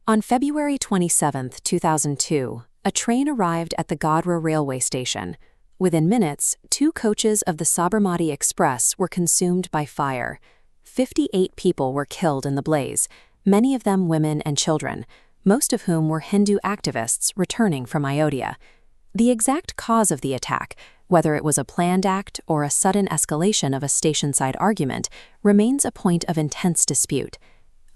On February 27, 2002, a train arrived at the Godhra railway station. Within minutes, 2 coaches of the Sabarmati Express were consumed by fire. 58 people were killed in the blaze, many of them women and children, most of whom were Hindu activists returning from Ayodhya. The exact cause of the attack, whether it was a planned act or a sudden escalation of a station-side argument, remains a point of intense dispute.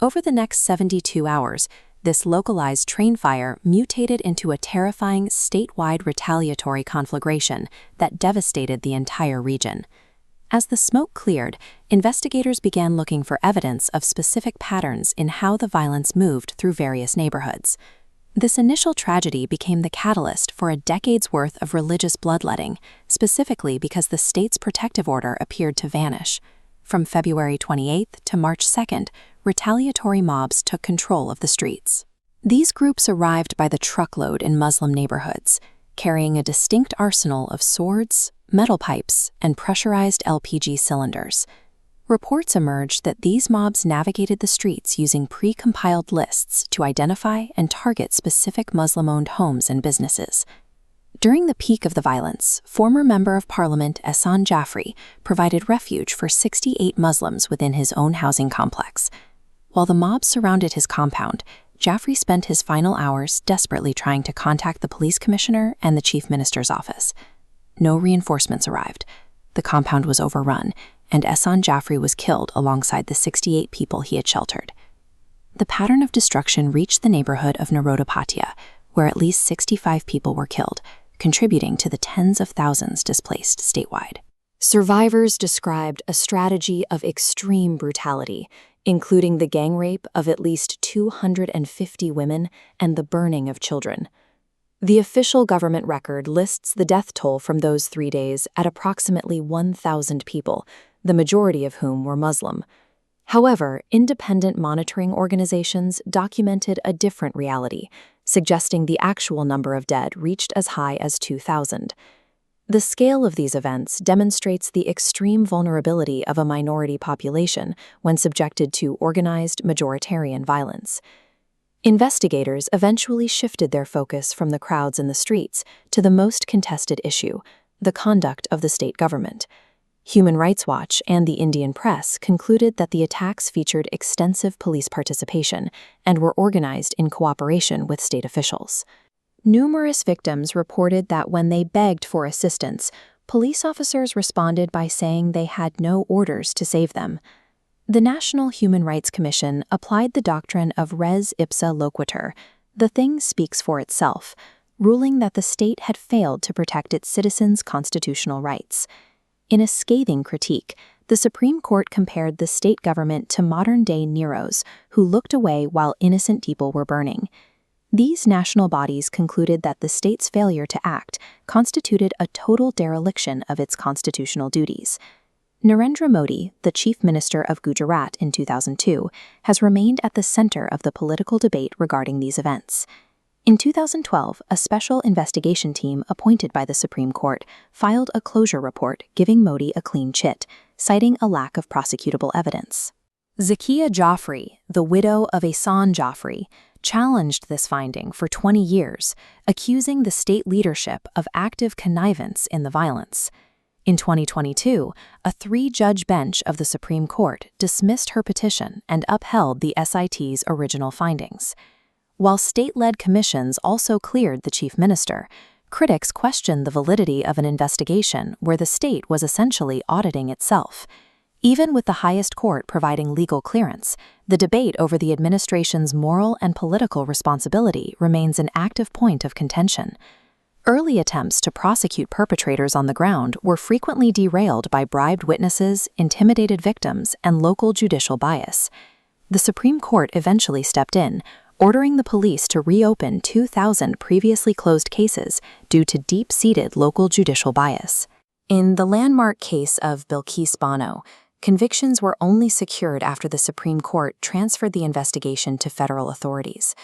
Over the next 72 hours, this localized train fire mutated into a terrifying statewide retaliatory conflagration that devastated the entire region. As the smoke cleared, investigators began looking for evidence of specific patterns in how the violence moved through various neighborhoods. This initial tragedy became the catalyst for a decade's worth of religious bloodletting, specifically because the state's protective order appeared to vanish. From February 28 to March 2, retaliatory mobs took control of the streets. These groups arrived by the truckload in Muslim neighborhoods, carrying a distinct arsenal of swords, metal pipes, and pressurized LPG cylinders. Reports emerged that these mobs navigated the streets using pre-compiled lists to identify and target specific Muslim-owned homes and businesses. During the peak of the violence, former Member of Parliament Ehsan Jaffrey provided refuge for 68 Muslims within his own housing complex. While the mob surrounded his compound, Jaffrey spent his final hours desperately trying to contact the police commissioner and the chief minister's office. No reinforcements arrived. The compound was overrun, and Ehsan Jaffrey was killed alongside the 68 people he had sheltered. The pattern of destruction reached the neighborhood of Naroda Patiya, where at least 65 people were killed, contributing to the tens of thousands displaced statewide. Survivors described a strategy of extreme brutality, including the gang rape of at least 250 women and the burning of children. The official government record lists the death toll from those 3 days at approximately 1,000 people, the majority of whom were Muslim. However, independent monitoring organizations documented a different reality, suggesting the actual number of dead reached as high as 2,000. The scale of these events demonstrates the extreme vulnerability of a minority population when subjected to organized majoritarian violence. Investigators eventually shifted their focus from the crowds in the streets to the most contested issue, the conduct of the state government. Human Rights Watch and the Indian press concluded that the attacks featured extensive police participation and were organized in cooperation with state officials. Numerous victims reported that when they begged for assistance, police officers responded by saying they had no orders to save them. The National Human Rights Commission applied the doctrine of res ipsa loquitur, the thing speaks for itself, ruling that the state had failed to protect its citizens' constitutional rights. In a scathing critique, the Supreme Court compared the state government to modern-day Neros who looked away while innocent people were burning. These national bodies concluded that the state's failure to act constituted a total dereliction of its constitutional duties. Narendra Modi, the chief minister of Gujarat in 2002, has remained at the center of the political debate regarding these events. In 2012, a special investigation team appointed by the Supreme Court filed a closure report giving Modi a clean chit, citing a lack of prosecutable evidence. Zakia Jaffrey, the widow of Ehsan Jaffrey, challenged this finding for 20 years, accusing the state leadership of active connivance in the violence. In 2022, a 3-judge bench of the Supreme Court dismissed her petition and upheld the SIT's original findings. While state-led commissions also cleared the chief minister, critics questioned the validity of an investigation where the state was essentially auditing itself. Even with the highest court providing legal clearance, the debate over the administration's moral and political responsibility remains an active point of contention. Early attempts to prosecute perpetrators on the ground were frequently derailed by bribed witnesses, intimidated victims, and local judicial bias. The Supreme Court eventually stepped in, ordering the police to reopen 2,000 previously closed cases due to deep-seated local judicial bias. In the landmark case of Bilkis Bano, convictions were only secured after the Supreme Court transferred the investigation to federal authorities.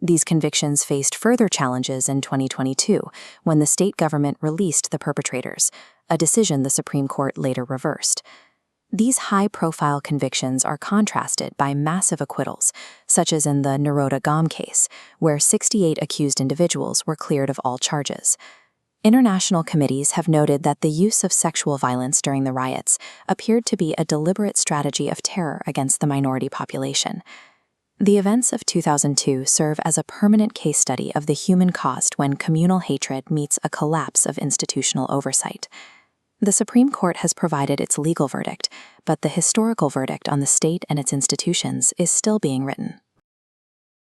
These convictions faced further challenges in 2022 when the state government released the perpetrators, a decision the Supreme Court later reversed. These high-profile convictions are contrasted by massive acquittals, such as in the Naroda case, where 68 accused individuals were cleared of all charges. International committees have noted that the use of sexual violence during the riots appeared to be a deliberate strategy of terror against the minority population. The events of 2002 serve as a permanent case study of the human cost when communal hatred meets a collapse of institutional oversight. The Supreme Court has provided its legal verdict, but the historical verdict on the state and its institutions is still being written.